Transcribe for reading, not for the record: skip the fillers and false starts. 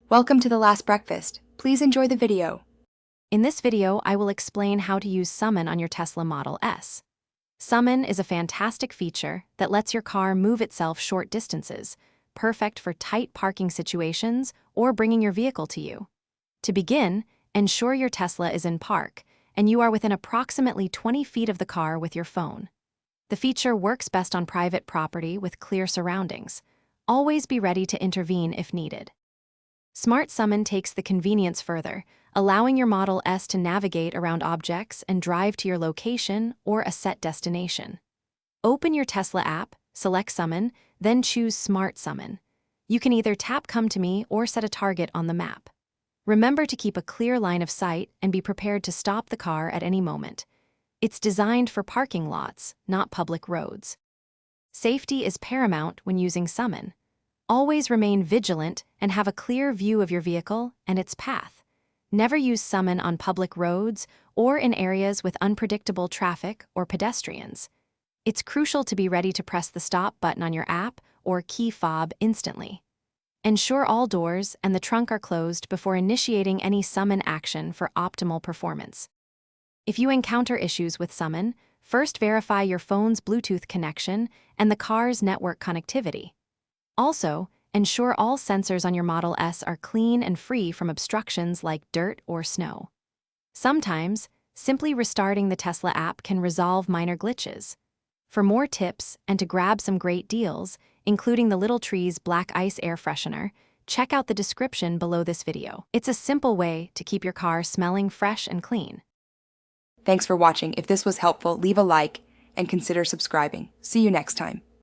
Welcome to The Last Breakfast. Please enjoy the video. In this video, I will explain how to use Summon on your Tesla Model S. Summon is a fantastic feature that lets your car move itself short distances, perfect for tight parking situations or bringing your vehicle to you. To begin, ensure your Tesla is in park and you are within approximately 20 feet of the car with your phone. The feature works best on private property with clear surroundings. Always be ready to intervene if needed. Smart Summon takes the convenience further, allowing your Model S to navigate around objects and drive to your location or a set destination. Open your Tesla app, select Summon, then choose Smart Summon. You can either tap Come to Me or set a target on the map. Remember to keep a clear line of sight and be prepared to stop the car at any moment. It's designed for parking lots, not public roads. Safety is paramount when using Summon. Always remain vigilant and have a clear view of your vehicle and its path. Never use Summon on public roads or in areas with unpredictable traffic or pedestrians. It's crucial to be ready to press the stop button on your app or key fob instantly. Ensure all doors and the trunk are closed before initiating any Summon action for optimal performance. If you encounter issues with Summon, first verify your phone's Bluetooth connection and the car's network connectivity. Also, ensure all sensors on your Model S are clean and free from obstructions like dirt or snow. Sometimes, simply restarting the Tesla app can resolve minor glitches. For more tips and to grab some great deals, including the Little Trees Black Ice Air Freshener, check out the description below this video. It's a simple way to keep your car smelling fresh and clean. Thanks for watching. If this was helpful, leave a like and consider subscribing. See you next time.